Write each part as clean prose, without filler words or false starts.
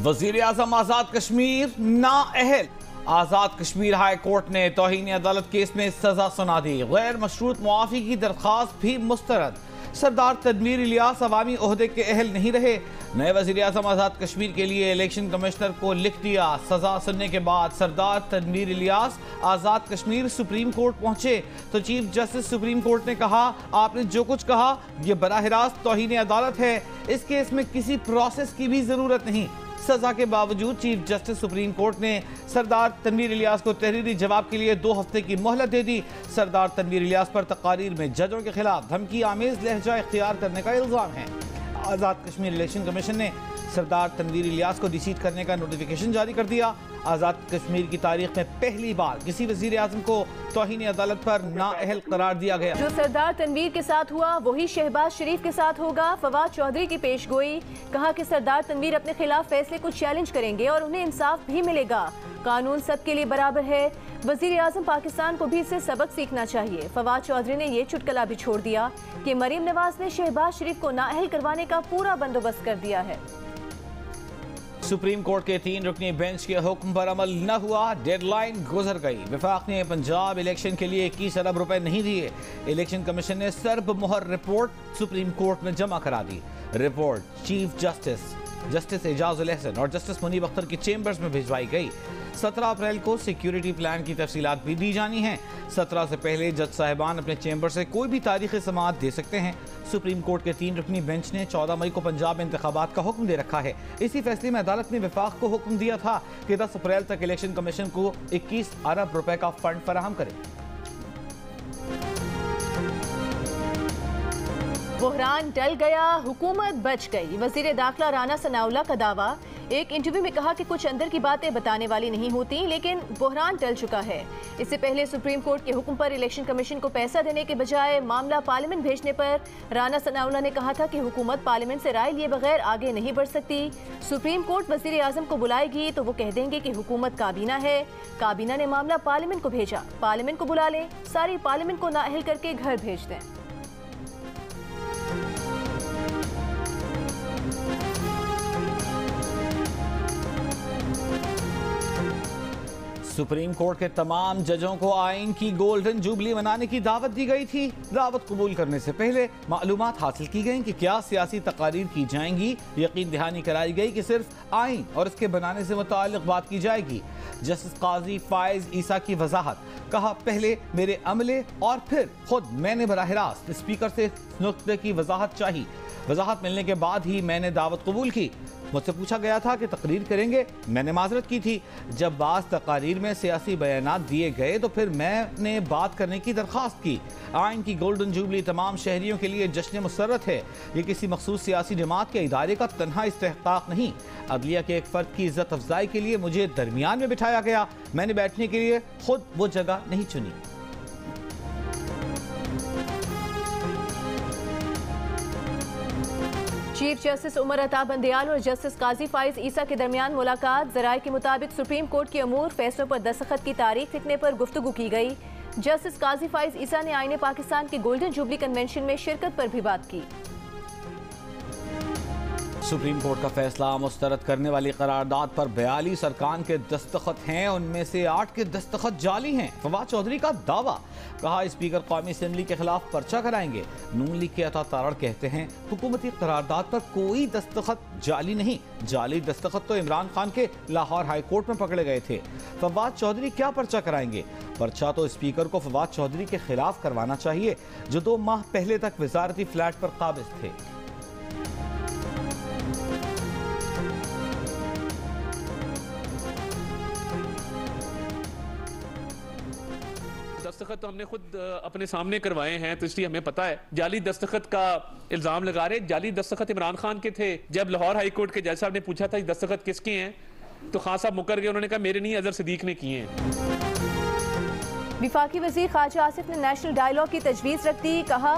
वजीर आजम आजाद कश्मीर नाअहल। आजाद Kashmir high court ने तौहीन अदालत केस में सजा सुना दी। गैर मशरूत मुआफी की दरख्वास्त भी मुस्तरद। सरदार तनवीर इलियास अवामी ओहदे के अहल नहीं रहे। नए वजीर आजम आजाद कश्मीर के लिए इलेक्शन कमिश्नर को लिख दिया। सजा सुनने के बाद सरदार तनवीर इलियास आजाद कश्मीर सुप्रीम कोर्ट पहुंचे तो चीफ जस्टिस सुप्रीम कोर्ट ने कहा, आपने जो कुछ कहा यह बराह रास्त तौहीन अदालत है। इस केस में किसी प्रोसेस की भी जरूरत नहीं। सजा के बावजूद चीफ जस्टिस सुप्रीम कोर्ट ने सरदार तनवीर इलियास को तहरीरी जवाब के लिए 2 हफ्ते की मोहलत दे दी। सरदार तनवीर इलियास पर तकारीर में जजों के खिलाफ धमकी आमेज लहजा इख्तियार करने का इल्जाम है। आजाद कश्मीर इलेक्शन कमीशन ने सरदार तनवीर इलियास को डिसीट करने का नोटिफिकेशन जारी कर दिया। आजाद कश्मीर की तारीख में पहली बार किसी वजीर आजम को तौहीन अदालत पर नाअहल करार दिया गया। जो सरदार तनवीर के साथ हुआ वही शहबाज शरीफ के साथ होगा। फवाद चौधरी की पेश गोई, कहा कि सरदार तनवीर अपने खिलाफ फैसले को चैलेंज करेंगे और उन्हें इंसाफ भी मिलेगा। कानून सबके लिए बराबर है। वजीर आजम पाकिस्तान को भी इससे सबक सीखना चाहिए। फवाद चौधरी ने यह चुटकला भी छोड़ दिया कि मरीम नवाज ने शहबाज शरीफ को नाअहल करवाने का पूरा बंदोबस्त कर दिया है। सुप्रीम कोर्ट के 3 रुकनी बेंच के हुक्म पर अमल न हुआ। डेडलाइन गुजर गई। विफाक ने पंजाब इलेक्शन के लिए 21 अरब रुपए नहीं दिए। इलेक्शन कमीशन ने सर्ब मुहर रिपोर्ट सुप्रीम कोर्ट में जमा करा दी। Report chief justice Ejazul Ahsan और जस्टिस मुनीब अख्तर की चेंबर्स में भिजवाई गई। 17 अप्रैल को सिक्योरिटी प्लान की तफसीलात भी दी जानी हैं। 17 से पहले जज साहिबान अपने चेंबर से कोई भी तारीख समाअत दे सकते हैं। सुप्रीम कोर्ट के 3 रुकनी बेंच ने 14 मई को पंजाब में इंतखाबात का हुक्म दे रखा है। इसी फैसले में अदालत ने विफाक को हुक्म दिया था कि 10 अप्रैल तक इलेक्शन कमीशन को 21 अरब रुपए का फंड फराहम करे। बुहरान टल गया, हुकूमत बच गई। वजीर दाखिला राना सनाउल्लाह का दावा। एक इंटरव्यू में कहा कि कुछ अंदर की बातें बताने वाली नहीं होती, लेकिन बुहरान टल चुका है। इससे पहले सुप्रीम कोर्ट के हुक्म पर इलेक्शन कमीशन को पैसा देने के बजाय मामला पार्लियामेंट भेजने पर राना सनाउल्लाह ने कहा था कि हुकूमत पार्लियामेंट से राय लिए बगैर आगे नहीं बढ़ सकती। सुप्रीम कोर्ट वजीर आजम को बुलाएगी तो वो कह देंगे कि हुकूमत काबीना है, काबीना ने मामला पार्लियामेंट को भेजा, पार्लियामेंट को बुला लें, सारी पार्लियामेंट को नाअहल करके घर भेज दें। सुप्रीम कोर्ट के तमाम जजों को आइन की गोल्डन जुबली मनाने की दावत दी गई थी। दावत कबूल करने से पहले मालूमात हासिल की गई कि क्या सियासी तकारीर की जाएंगी। यकीन दहानी कराई गई कि सिर्फ आइन और इसके बनाने से मुताल्लिक बात की जाएगी। जस्टिस काजी फायज ईसा की वजाहत, कहा, पहले मेरे अमले और फिर खुद मैंने बराह रास्त स्पीकर से नुक्ते की वजाहत चाहिए। वजाहत मिलने के बाद ही मैंने दावत कबूल की। मुझसे पूछा गया था कि तकरीर करेंगे, मैंने माजरत की थी। जब बाज़ तकारीर में सियासी बयानात दिए गए तो फिर मैंने बात करने की दरख्वास्त की। आइन की गोल्डन जुबली तमाम शहरियों के लिए जश्न मुसर्रत है। ये किसी मखसूस सियासी जमात के इदारे का तन्हा इस्तेहकाक नहीं। अदलिया के एक फ़र्द की इज्जत अफजाई के लिए मुझे दरमियान में बिठाया गया। मैंने बैठने के लिए खुद वो जगह नहीं चुनी। चीफ जस्टिस उमर अता बंदयाल और जस्टिस काजी फाइज ईसा के दरमियान मुलाकात। ज़राए के मुताबिक सुप्रीम कोर्ट के अमूर फैसलों पर दस्तखत की तारीख लिखने पर गुफ्तगू की गई। जस्टिस काजी फाइज ईसा ने आईने पाकिस्तान के गोल्डन जुबली कन्वेंशन में शिरकत पर भी बात की। सुप्रीम कोर्ट का फैसला मुस्तरद करने वाली करारदाद पर 42 अरकान के दस्तखत हैं, उनमें से 8 के दस्तखत जाली हैं। फवाद चौधरी का दावा, कहा, स्पीकर कौमी असम्बली के खिलाफ पर्चा कराएंगे। नून लीग के अता तारड़ कहते हैं हुकूमती करारदाद पर कोई दस्तखत जाली नहीं। जाली दस्तखत तो इमरान खान के लाहौर हाई कोर्ट में पकड़े गए थे। फवाद चौधरी क्या पर्चा कराएंगे? पर्चा तो स्पीकर को फवाद चौधरी के खिलाफ करवाना चाहिए, जो 2 माह पहले तक वजारती फ्लैट पर काबिज थे। दस्तखत तो हमने खुद अपने सामने करवाए हैं, तो इसलिए हमें पता है। जाली दस्तखत का इल्जाम लगा रहे। जाली दस्तखत इमरान खान के थे। जब लाहौर हाई कोर्ट के जज साहब ने पूछा था दस्तखत किसके हैं, तो खान साहब मुकर गए। उन्होंने कहा मेरे नहीं, अजहर सिद्दीक ने किए हैं। विफाकी वजीर ख्वाजा आसिफ ने नेशनल डायलॉग की तजवीज़ रख दी। कहा,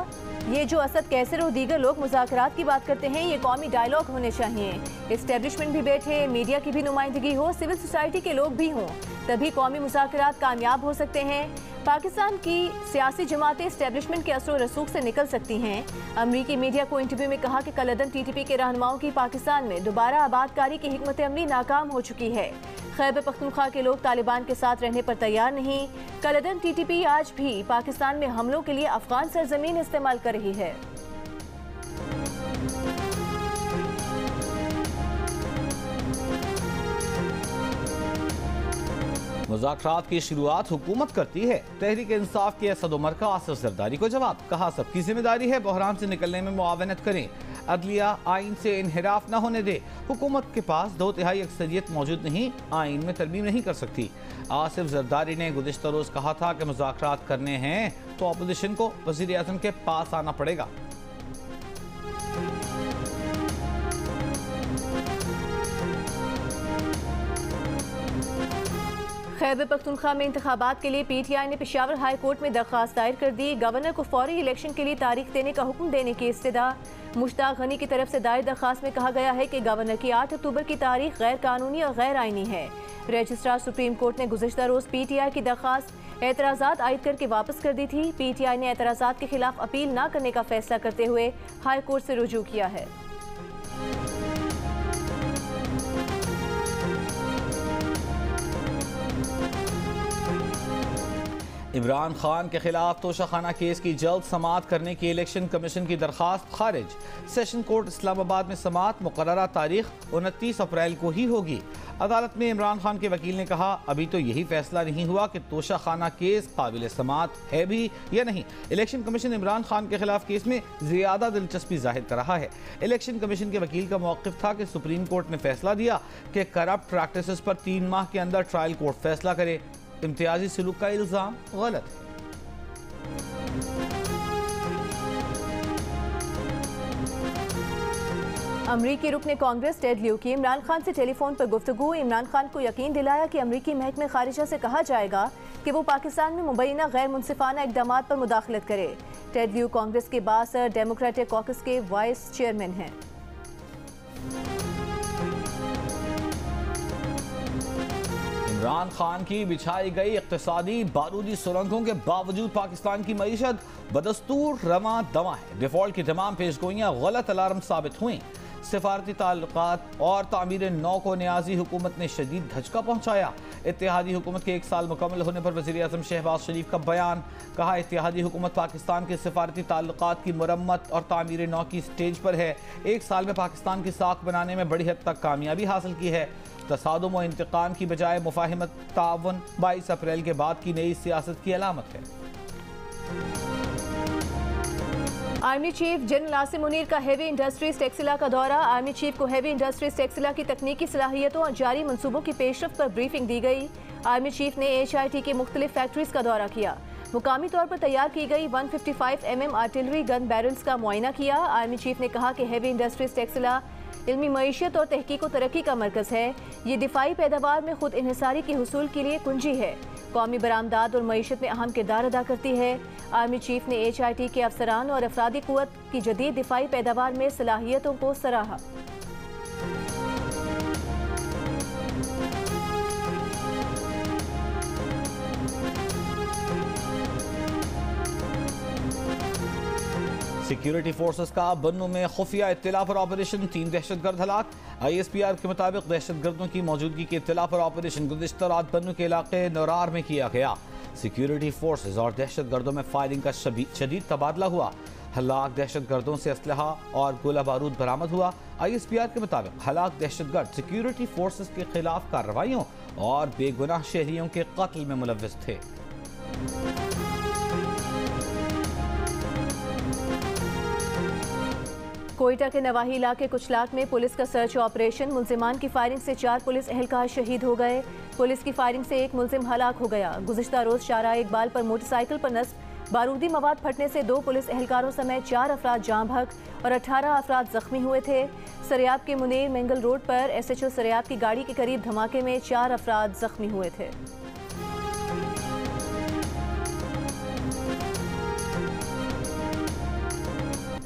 ये जो असद कैसर और दीगर लोग मुज़ाकरात की बात करते हैं, ये कौमी डायलॉग होने चाहिए। एस्टेब्लिशमेंट भी बैठे, मीडिया की भी नुमाइंदगी हो, सिविल सोसाइटी के लोग भी हों, तभी कौमी मुज़ाकरात कामयाब हो सकते हैं। पाकिस्तान की सियासी जमातें एस्टेब्लिशमेंट के असर रसूख से निकल सकती हैं। अमरीकी मीडिया को इंटरव्यू में कहा कि कलअदम TTP के रहनुमाओं की पाकिस्तान में दोबारा आबादकारी की हिकमत अमली नाकाम हो चुकी है। खैबर पख्तूनख्वा के लोग तालिबान के साथ रहने पर तैयार नहीं। कलअदम TTP आज भी पाकिस्तान में हमलों के लिए अफगान सरजमीन इस्तेमाल कर रही है। मुज़ाकरात की शुरुआत हुकूमत करती है। तहरीक इंसाफ के असद उमर का आसिफ जरदारी को जवाब, कहा सबकी जिम्मेदारी है बहरान से निकलने में मुआवनत करें, अदलिया आइन से इनहिराफ न होने दे। हुकूमत के पास 2/3 अक्सरियत मौजूद नहीं, आइन में तरमीम नहीं कर सकती। आसिफ जरदारी ने गुज़िश्ता रोज़ कहा था कि मुज़ाकरात करने हैं तो अपोजिशन को वज़ीर आज़म के पास आना पड़ेगा। खैबर पख्तूनख्वा में इंतखाबात के लिए PTI ने पेशावर हाई कोर्ट में दरख्वास्त दायर कर दी। गवर्नर को फौरी इलेक्शन के लिए तारीख देने का हुक्म देने की इस्तदा। मुश्ताक गनी की तरफ से दायर दरख्वास्त में कहा गया है कि गवर्नर की 8 अक्टूबर की तारीख गैर कानूनी और गैर आइनी है। रजिस्ट्रार सुप्रीम कोर्ट ने गुज़िश्ता रोज़ PTI की दरख्वास्त एतराज़ात आयद करके वापस कर दी थी। PTI ने एतराज़ात के खिलाफ अपील न करने का फैसला करते हुए हाई कोर्ट से रुजू किया है। इमरान खान के खिलाफ तोशाखाना केस की जल्द समाअत करने की इलेक्शन कमीशन की दरखास्त खारिज। सेशन कोर्ट इस्लामाबाद में समाअत मुकर्ररा तारीख 29 अप्रैल को ही होगी। अदालत में इमरान खान के वकील ने कहा, अभी तो यही फैसला नहीं हुआ कि तोशाखाना केस काबिल समाअत है भी या नहीं। इलेक्शन कमीशन इमरान खान के खिलाफ केस में ज्यादा दिलचस्पी जाहिर कर रहा है। इलेक्शन कमीशन के वकील का मौक़िफ़ था कि सुप्रीम कोर्ट ने फैसला दिया कि करप्ट प्रैक्टिसेस पर 3 माह के अंदर ट्रायल कोर्ट फैसला करे। इम्तियाजी सलूक का इल्ज़ाम गलत है। अमरीकी रुकने कांग्रेस टेड लियू की इमरान खान से टेलीफोन पर गुफ्तगू। इमरान खान को यकीन दिलाया कि अमरीकी महकमे खारिजा से कहा जाएगा कि वो पाकिस्तान में मुबैना गैर मुनसिफाना इक़दाम पर मुदाखलत करे। टेड लियू कांग्रेस के बासर डेमोक्रेटिक कॉकस के वाइस चेयरमैन हैं। इमरान खान की बिछाई गई इक़्तिसादी बारूदी सुरंगों के बावजूद पाकिस्तान की मईशत बदस्तूर रमा दमा है। डिफॉल्ट की तमाम पेशगोइयाँ गलत अलार्म साबित हुई। सिफारती ताल्लुकात और तामीर नौ को न्याजी हुकूमत ने शदीद धचका पहुँचाया। इत्तेहादी हुकूमत के 1 साल मुकम्मल होने पर वज़ीर आज़म शहबाज शरीफ का बयान, कहा इत्तेहादी हुकूमत पाकिस्तान के सिफारती ताल्लुकात की मुरम्मत और तामीर नौ की स्टेज पर है। 1 साल में पाकिस्तान की साख बनाने में बड़ी हद तक कामयाबी हासिल की है। तसादुम व इंतकाम की बजाय मुफाहिमत तावन 22 अप्रैल के बाद की नई सियासत की अलामत है। Army chief general Asim Munir का हेवी इंडस्ट्रीज टेक्सला का दौरा। आर्मी चीफ को हेवी इंडस्ट्रीज टेक्सला की तकनीकी सलाहियतों और जारी मंसूबों की पेशरफ्त पर ब्रीफिंग दी गई। आर्मी चीफ ने HIT के मुख्तलिफ फैक्ट्रीज का दौरा किया। मुकामी तौर पर तैयार की गई 155 mm आर्टिलरी गन बैरल्स का मुआयना किया। आर्मी चीफ ने कहा कि हेवी इंडस्ट्रीज टेक्सला इल्मी मईशत और तहकीक व तरक्की का मरकज़ है। ये दिफाई पैदावार में खुद इन्हिसारी के हुसूल के लिए कुंजी है। कौमी बरामदात और मईशत में अहम किरदार अदा करती है। आर्मी चीफ ने HIT के अफसरान और अफरादी कुव्वत की जदीद दिफाई पैदावार में सलाहियतों को सराहा। सिक्योरिटी फोर्सेस का बन्नू में खुफिया इत्तला पर ऑपरेशन, 3 दहशतगर्द हलाक। ISPR के मुताबिक दहशतगर्दों की मौजूदगी की इत्तला पर ऑपरेशन गुज़िश्ता रात बन्नू के इलाके नौरार में किया गया। सिक्योरिटी फोर्सेस और दहशतगर्दों में फायरिंग का शदीद तबादला हुआ। हलाक दहशतगर्दों से असलहा और गोला बारूद बरामद हुआ। ISPR के मुताबिक हलाक दहशतगर्द सिक्योरिटी फोर्सेस के खिलाफ कार्रवाइयों और बेगुनाह शहरियों के कत्ल में मुलव्विस थे। कोयटा के नवाही इलाके कुचलाक में पुलिस का सर्च ऑपरेशन। मुल्जिमान की फायरिंग से 4 पुलिस एहलकार शहीद हो गए। पुलिस की फायरिंग से 1 मुल्जिम हलाक हो गया। गुज़िश्ता रोज़ शाहराह इकबाल पर मोटरसाइकिल पर नस्ब बारूदी मवाद फटने से 2 पुलिस एहलकारों समेत 4 अफराद जाँ बहक और 18 अफराद जख्मी हुए थे। सरियाब के मुनीर मेंगल रोड पर SHO सरियाब की गाड़ी के करीब धमाके में 4 अफराद जख्मी हुए थे।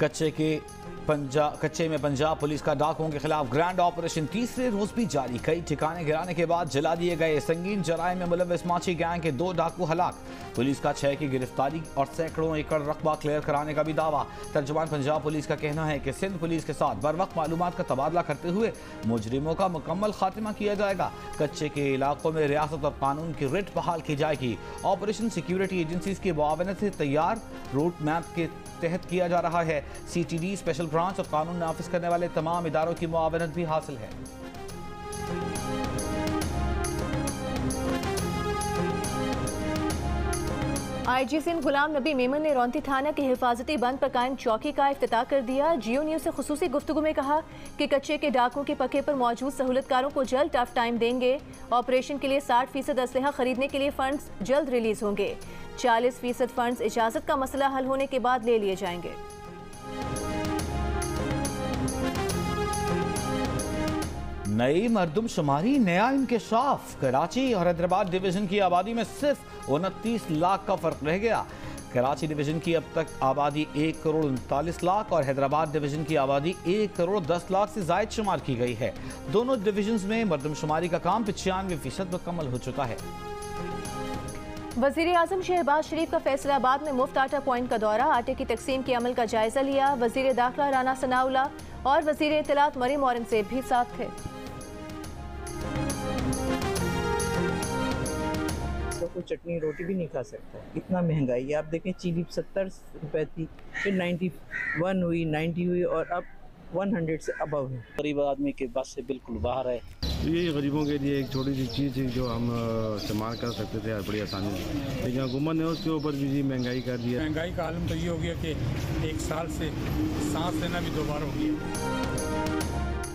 कच्चे में पंजाब पुलिस का डाकुओं के खिलाफ ग्रैंड ऑपरेशन तीसरे रोज भी जारी। कई ठिकाने गिराने के बाद जला दिए गए। संगीन जराये में मुलव्वस माची गैंग के 2 डाकू हलाक। पुलिस का 6 की गिरफ्तारी और सैकड़ों एकड़ रकबा क्लियर कराने का भी दावा। तर्जुमान पंजाब पुलिस का कहना है कि सिंध पुलिस के साथ बर वक्त मालूमात का तबादला करते हुए मुजरिमों का मुकम्मल खात्मा किया जाएगा। कच्चे के इलाकों में रियासत और कानून की रिट बहाल की जाएगी। ऑपरेशन सिक्योरिटी एजेंसीज की मुआवनत से तैयार रूट मैप के तहत किया जा रहा है। CTD, स्पेशल ब्रांच और कानून नाफिज करने वाले तमाम इदारों की मुआवनत भी हासिल है। IG सिंध गुलाम नबी मेमन ने रौंती थाना के हिफाजती बंद पर कायम चौकी का इफ्तिताह कर दिया। जियो न्यूज से खुसूसी गुफ्तगू में कहा कि कच्चे के डाकों के पक्के पर मौजूद सहूलतकारों को जल्द टफ टाइम देंगे। ऑपरेशन के लिए 60% असलहा खरीदने के लिए फंड्स जल्द रिलीज होंगे। 40% फंड्स इजाजत का मसला हल होने के बाद ले लिए जाएंगे। नई मरदमशुमारी नया इंकशाफ। कराची और हैदराबाद डिवीजन की आबादी में सिर्फ 29 लाख का फर्क रह गया। कराची डिवीजन की अब तक आबादी 1 करोड़ 39 लाख और हैदराबाद डिवीजन की आबादी 1 करोड़ 10 लाख से जायद शुमार की गई है। दोनों डिवीजन में मरदमशुमारी का काम 95% मुकम्मल हो चुका है। वजीर आजम शहबाज शरीफ का फैसलाबाद में मुफ्त आटा पॉइंट का दौरा। आटे की तकसीम के अमल का जायजा लिया। वजीर दाखिला राना सनाउल्लाह और वजीर इत्तलात मरीम औरंगजेब भी साथ थे। कोई चटनी रोटी भी नहीं खा सकता, इतना महंगाई है। आप देखें चीनी 70 रुपए थी, फिर 91 हुई, 90 हुई और अब 100 से अबव है। गरीब आदमी के बस से बिल्कुल बाहर है। ये गरीबों के लिए एक छोटी सी चीज़ थी जो हम इस्तेमाल कर सकते थे बड़ी आसानी से, लेकिन हुकूमत ने उसके ऊपर भी महंगाई कर दिया। महंगाई का आलम तो ये हो गया कि 1 साल से सांस लेना भी दोबारा हो गया।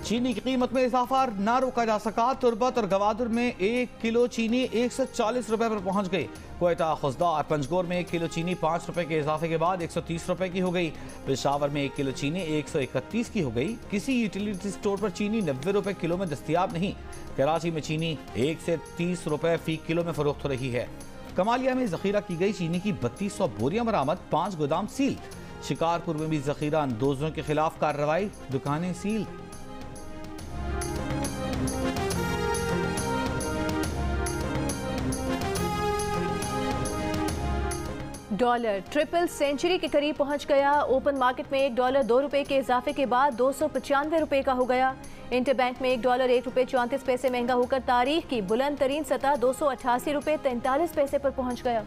चीनी की कीमत में इजाफा ना रोका जा सका। तुरबत और गवादुर में 1 किलो चीनी 140 रुपए पर पहुंच गई। कोयटा, खुजदार, पंजगोर में 1 किलो चीनी 5 रुपए के इजाफे के बाद 130 रुपए की हो गई। पेशावर में 1 किलो चीनी 131 की हो गई। किसी यूटिलिटी स्टोर पर चीनी 90 रुपए किलो में दस्तियाब नहीं। कराची में चीनी 1 से 30 रुपए फी किलो में फरोख्त हो रही है। कमालिया में जखीरा की गई चीनी की 3200 बोरियां बरामद, 5 गोदाम सील। शिकारपुर में भी जखीरा अंदोजों के खिलाफ कार्रवाई, दुकानें सील। डॉलर ट्रिपल सेंचुरी के करीब पहुंच गया। ओपन मार्केट में $1 2 रुपए के इजाफे के बाद 295 रुपए का हो गया। इंटरबैंक में $1 1 रुपए 34 पैसे महंगा होकर तारीख की बुलंद तरीन सतह 288 रुपए 43 पैसे पर पहुंच गया।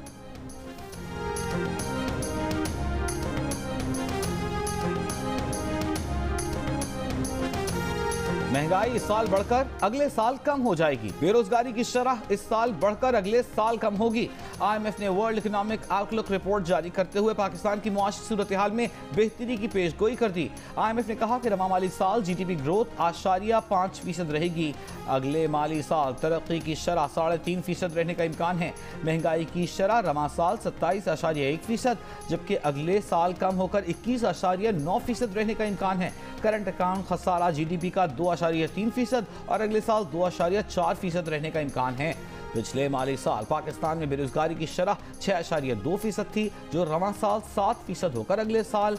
महंगाई इस साल बढ़कर अगले साल कम हो जाएगी। बेरोजगारी की शरह इस साल बढ़कर अगले साल कम होगी। IMF ने वर्ल्ड इकोनॉमिक आउटलुक रिपोर्ट जारी करते हुए पाकिस्तान की मुआशी सूरत हाल में बेहतरी की पेशगोई कर दी। IMF ने कहा कि रवा माली साल GDP ग्रोथ 8.5% रहेगी। अगले माली साल तरक्की की शरह 3.5% रहने का इम्कान है। महंगाई की शरह रवा साल 27.1%, जबकि अगले साल कम होकर 21.9% रहने का इम्कान है। करंट अकाउंट खसारा GDP का 2.3% और अगले साल 2.4% रहने का इम्कान है। पिछले माली साल पाकिस्तान में बेरोजगारी की शरह 6.2% थी, जो रवा साल 7% होकर अगले साल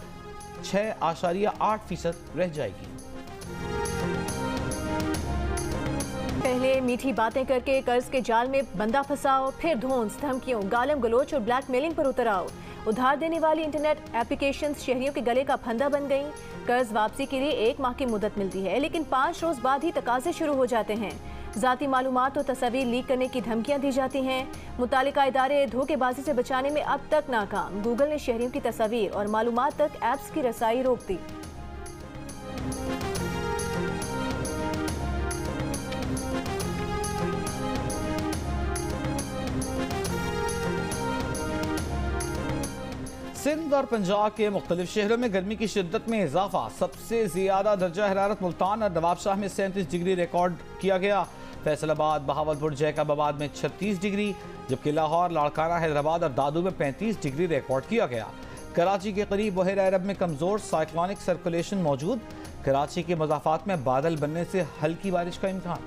6.8% रह जाएगी। पहले मीठी बातें करके कर्ज के जाल में बंदा फंसाओ, फिर धोंस, धमकियों, गालम गलोच और ब्लैकमेलिंग पर उतर आओ। उधार देने वाली इंटरनेट एप्लीकेशंस शहरियों के गले का फंदा बन गई। कर्ज वापसी के लिए 1 माह की मुद्दत मिलती है, लेकिन 5 रोज बाद ही तकाजे शुरू हो जाते हैं। ज़ाती मालूमात और तस्वीर लीक करने की धमकियां दी जाती हैं। मुतालिका इदारे धोखेबाजी से बचाने में अब तक नाकाम। गूगल ने शहरियों की तस्वीर और मालूमात तक ऐप्स की रसाई रोक दी। सिंध और पंजाब के मुख्तलिफ शहरों में गर्मी की शिद्दत में इजाफा। सबसे ज्यादा दर्जा हरारत मुल्तान और नवाबशाह में 37 डिग्री रिकॉर्ड किया गया। फैसलाबाद, बहावलपुर, जैकबाबाद में 36 डिग्री, जबकि लाहौर, लाड़काना, हैदराबाद और दादू में 35 डिग्री रिकॉर्ड किया गया। कराची के करीब बहर अरब में कमजोर साइक्लोनिक सर्कुलेशन मौजूद। कराची के मज़ाफ़ात में बादल बनने से हल्की बारिश का इम्कान।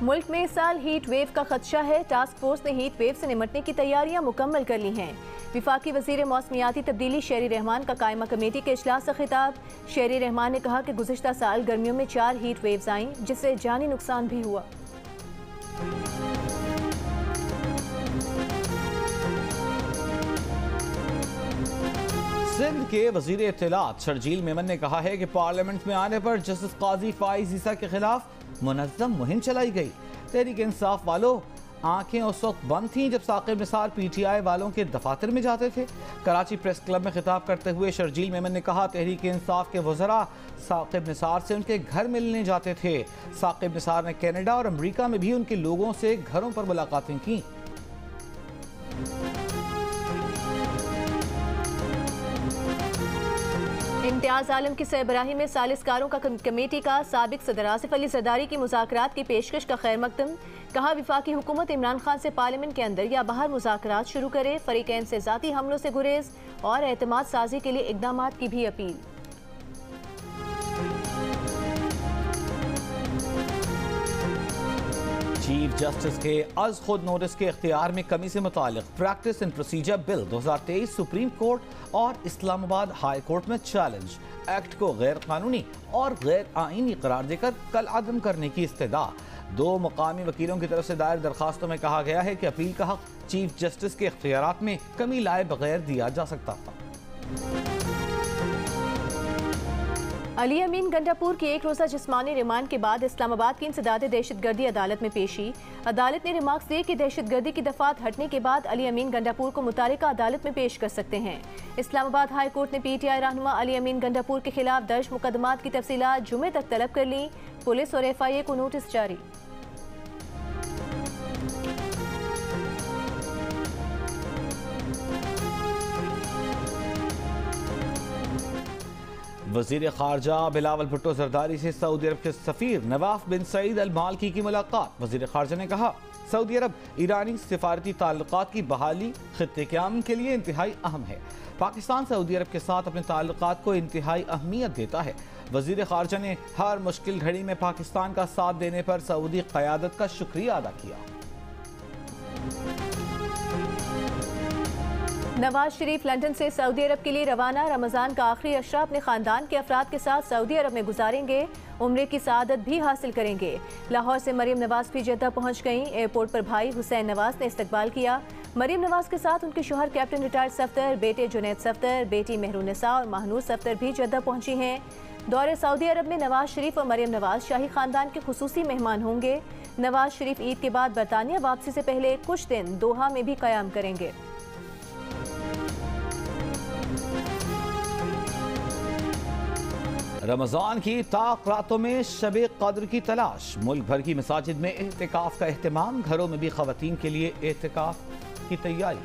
मुल्क में इस साल हीट वेव का खदशा है। टास्क फोर्स ने हीट वेव से निपटने की तैयारियां मुकम्मल कर ली हैं। विफाकी वजीर मौसमियाती तब्दीली शेरी रहमान का कायमा कमेटी के इजलास से खिताब। शेरी रहमान ने कहा कि गुज़िश्ता साल गर्मियों में 4 हीट वेव्स आईं, जिससे जानी नुकसान भी हुआ। सिंध के वजीर इत्तलात शर्जील मेमन ने कहा है कि पार्लियामेंट में आने पर जस्टिस काजी फाइज ईसा के खिलाफ मुनज़्ज़म मुहिम चलाई गई। तहरीक इंसाफ वालों आंखें उस वक्त बंद थीं जब साकिब निसार PTI वालों के दफातर में जाते थे। कराची प्रेस क्लब में खिताब करते हुए शर्जील मेमन ने कहा, तहरीक इंसाफ के वज़रा साकिब निसार से उनके घर मिलने जाते थे। साकिब निसार ने कनाडा और अमरीका में भी उनके लोगों से घरों पर मुलाकातें की। इम्तियाज आलम की सरबराही में सालिसकारों का कमेटी का साबिक सदर आसिफ अली ज़रदारी की मुज़ाकरात की पेशकश का खैर मकदम। कहा, विफाकी हुकूमत इमरान खान से पार्लियामेंट के अंदर या बाहर मुज़ाकरात शुरू करे। फरीकैन से ज़ाती हमलों से गुरेज और एतमाद साजी के लिए इक़दामात की भी अपील। चीफ जस्टिस के अज खुद नोटिस के इख्तियार में कमी से मुतालिक practice and procedure bill 2023 supreme court और इस्लामाबाद हाई कोर्ट में चैलेंज। एक्ट को गैर कानूनी और गैर आईनी करार देकर कल अदम करने की इस्तदा। 2 मुकामी वकीलों की तरफ से दायर दरखास्तों में कहा गया है कि अपील का हक चीफ जस्टिस के इख्तियारात में कमी लाए बगैर दिया जा सकता था। अली अमीन गंडापुर की 1 रोज़ा जिस्मानी रिमांड के बाद इस्लामाबाद की इंसदाद दहशतगर्दी अदालत में पेशी। अदालत ने रिमार्क्स दिए कि दहशतगर्दी की दफात हटने के बाद अली अमीन गंडापुर को मुतालिका अदालत में पेश कर सकते हैं। इस्लामाबाद हाई कोर्ट ने PTI रहनुमा अली अमीन गंडापुर के खिलाफ दर्ज मुकदमात की तफसीलात जुमे तक तलब कर ली। पुलिस और FIA को नोटिस जारी। वज़ीर ख़ारजा बिलावल भुट्टो ज़रदारी से सऊदी अरब के सफ़ीर नवाफ बिन सईद अल मालकी की मुलाकात। वज़ीर ख़ारजा ने कहा, सऊदी अरब ईरानी सिफारती ताल्लुकात की बहाली खित्ते के अमन के लिए इंतहाई अहम है। पाकिस्तान सऊदी अरब के साथ अपने ताल्लुकात को इंतहाई अहमियत देता है। वज़ीर ख़ारजा ने हर मुश्किल घड़ी में पाकिस्तान का साथ देने पर सऊदी क़यादत का शुक्रिया अदा किया। नवाज शरीफ लंदन से सऊदी अरब के लिए रवाना। रमज़ान का आखिरी अशरा अपने ख़ानदान के अफराद के साथ सऊदी अरब में गुजारेंगे। उम्रे की सआदत भी हासिल करेंगे। लाहौर से मरीम नवाज भी जद्दा पहुँच गईं। एयरपोर्ट पर भाई हुसैन नवाज ने इस्तकबाल किया। मरीम नवाज के साथ उनके शोहर कैप्टन रिटायर्ड सफ्तर, बेटे जुनैद सफ्तर, बेटी मेहरुन्निसा और महनूर सफ्तर भी जद्दा पहुँची हैं। दौरे सऊदी अरब में नवाज शरीफ और मरीम नवाज शाही खानदान के खुसूसी मेहमान होंगे। नवाज शरीफ ईद के बाद बरतानिया वापसी से पहले कुछ दिन दोहा में भी क़याम करेंगे। रमज़ान की ताक रातों में शबे कद्र की तलाश। मुल्क भर की मसाजिद में एहतिकाफ का एहतमाम। घरों में भी ख़वातीन के लिए एहतिकाफ की तैयारी।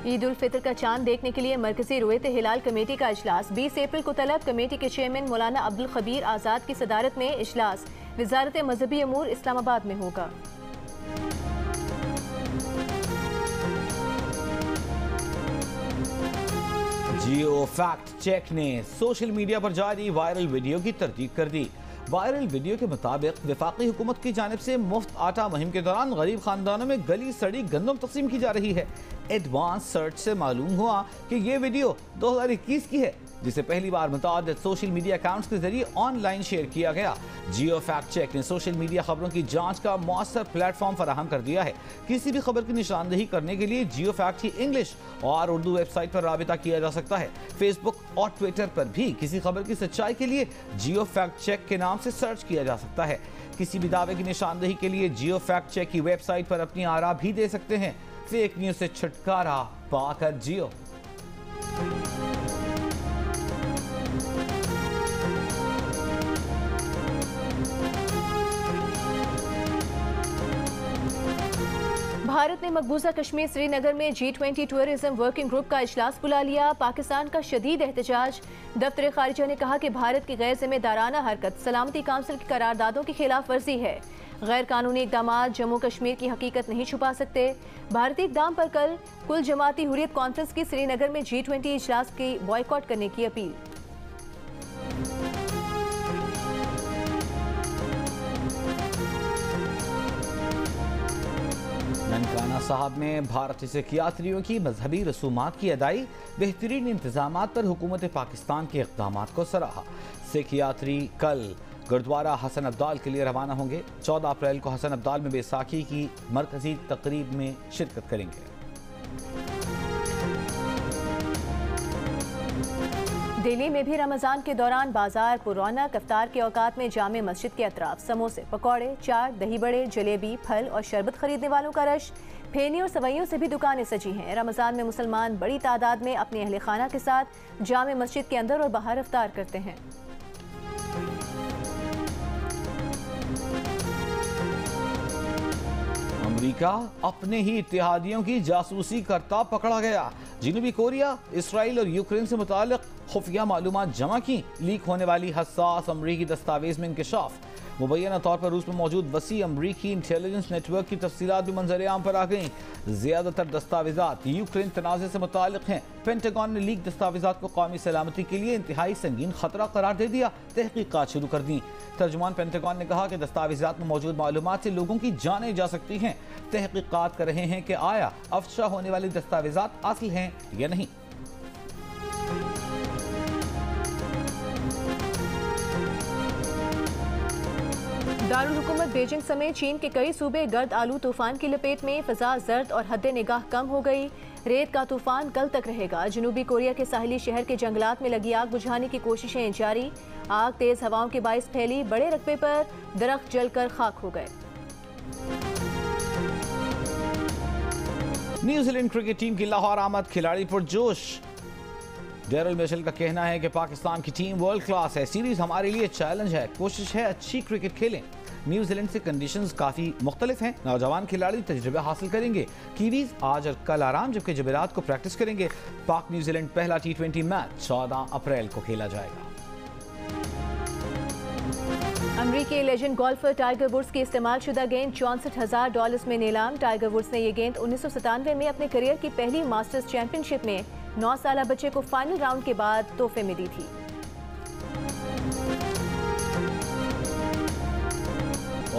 ईद उल फितर का चांद देखने के लिए मरकजी रुयत हिलाल कमेटी का इजलास 20 अप्रैल को तलब। कमेटी के चेयरमैन मौलाना अब्दुल खबीर आज़ाद की सदारत में इजलास वजारत मजहबी अमूर इस्लामाबाद में होगा। जियो फैक्ट चेक ने सोशल मीडिया पर जारी वायरल वीडियो की तरदीद कर दी। वायरल वीडियो के मुताबिक वफाकी हुकूमत की जानिब से मुफ्त आटा मुहिम के दौरान गरीब खानदानों में गली सड़ी गंदम तकसीम की जा रही है। एडवांस सर्च से मालूम हुआ कि ये वीडियो 2021 की है, जिसे पहली बार मुताअद्दिद सोशल मीडिया अकाउंट्स के जरिए ऑनलाइन शेयर किया गया। जियो फैक्ट चेक ने सोशल मीडिया खबरों की जांच का मौसर प्लेटफॉर्म फराहम कर दिया है। किसी भी खबर की निशानदेही करने के लिए जियो फैक्ट की इंग्लिश और उर्दू वेबसाइट पर राबिता किया जा सकता है। फेसबुक और ट्विटर पर भी किसी खबर की सच्चाई के लिए जियो फैक्ट चेक के नाम से सर्च किया जा सकता है। किसी भी दावे की निशानदेही के लिए जियो फैक्ट चेक की वेबसाइट पर अपनी आरा भी दे सकते हैं। फेक न्यूज से छुटकारा पाकर जियो। भारत ने मकबूजा कश्मीर श्रीनगर में G20 टूरिज्म वर्किंग ग्रुप का इजलास बुला लिया। पाकिस्तान का शदीद एहतजाज। दफ्तर खारिजा ने कहा कि भारत की गैर जिम्मेदाराना हरकत सलामती काउंसिल की करारदादों की खिलाफ वर्जी है। गैर कानूनी इकदाम जम्मू कश्मीर की हकीकत नहीं छुपा सकते। भारतीय इकदाम पर कल कुल जमाती हुर्रियत कॉन्फ्रेंस की श्रीनगर में G20 इजलास की बॉयकॉट करने की अपील। राना साहब ने भारत से यात्रियों की मजहबी रसूमात की अदाई बेहतरीन इंतजाम पर हुकूमत पाकिस्तान के इक़दाम को सराहा। सिख यात्री कल गुरुद्वारा हसन अब्दाल के लिए रवाना होंगे। 14 अप्रैल को हसन अब्दाल में बैसाखी की मरकजी तकरीब में शिरकत करेंगे। दिल्ली में भी रमजान के दौरान बाजार पुरौनक। इफ्तार के औकात में जामे मस्जिद के अतराफ समोसे, पकौड़े, चाट, दही बड़े, जलेबी, फल और शरबत खरीदने वालों का रश। फेनी और सवैयों से भी दुकानें सजी हैं। रमजान में मुसलमान बड़ी तादाद में अपने अहले खाना के साथ जामे मस्जिद के अंदर और बाहर इफ्तार करते हैं। अमेरिका अपने ही इत्तेहादियों की जासूसी करता पकड़ा गया। जनूबी कोरिया, इसराइल और यूक्रेन से मुताल्लिक खुफिया मालूमात जमा की। लीक होने वाली हसास अमरीकी दस्तावेज में इंकशाफ। मुबैना तौर पर रूस में मौजूद वसी अमरीकी इंटेलिजेंस नेटवर्क की तफसीलात भी मंजर आम पर आ गई। ज्यादातर दस्तावेजात यूक्रेन तनाज़े से मुताल्लिक हैं। पेंटागन ने लीक दस्तावेजात को कौमी सलामती के लिए इंतहाई संगीन खतरा करार दे दिया। तहकीकात शुरू कर दी। तर्जुमान पेंटागन ने कहा कि दस्तावेजात में मौजूद मालूमात से लोगों की जानें जा सकती हैं। तहकीकात कर रहे हैं कि आया अफशा होने वाली दस्तावेजात असल हैं या नहीं। दारुल हुकूमत बीजिंग समेत चीन के कई सूबे गर्द आलू तूफान की लपेट में। फिजा जर्द और हद निगाह कम हो गई। रेत का तूफान कल तक रहेगा। जनूबी कोरिया के साहिली शहर के जंगलात में लगी आग बुझाने की कोशिशें जारी। आग तेज हवाओं के बाइस फैली। बड़े रकबे पर दरख्त जलकर खाक हो गए। न्यूजीलैंड क्रिकेट टीम की लाहौर आमद खिलाड़ी पुरजोश। डेरिल मिशेल का कहना है कि पाकिस्तान की टीम वर्ल्ड क्लास है। सीरीज हमारे लिए चैलेंज है। कोशिश है अच्छी क्रिकेट खेलें। न्यूजीलैंड से कंडीशंस काफ़ी मुख्तलिफ हैं। नौजवान खिलाड़ी तजुर्बा हासिल करेंगे। कीवीज आज और कल आराम, जबकि जमेरात को प्रैक्टिस करेंगे। पाक न्यूजीलैंड पहला T20 मैच 14 अप्रैल को खेला जाएगा। अमरीकी लेजेंड गोल्फर टाइगर वुड्स की इस्तेमाल शुदा गेंद $64,000 में नीलाम। टाइगर वुड्स ने ये गेंद 1997 में अपने करियर की पहली मास्टर्स चैंपियनशिप में 9 साला बच्चे को फाइनल राउंड के बाद तोहफे में दी थी।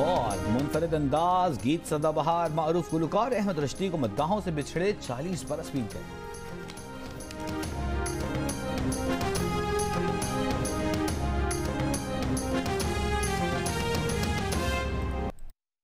और मुनफरिद अंदाज गीत सदाबहार मारूफ गुलकार अहमद रश्दी को मद्दाहों से बिछड़े 40 बरस बीत गए।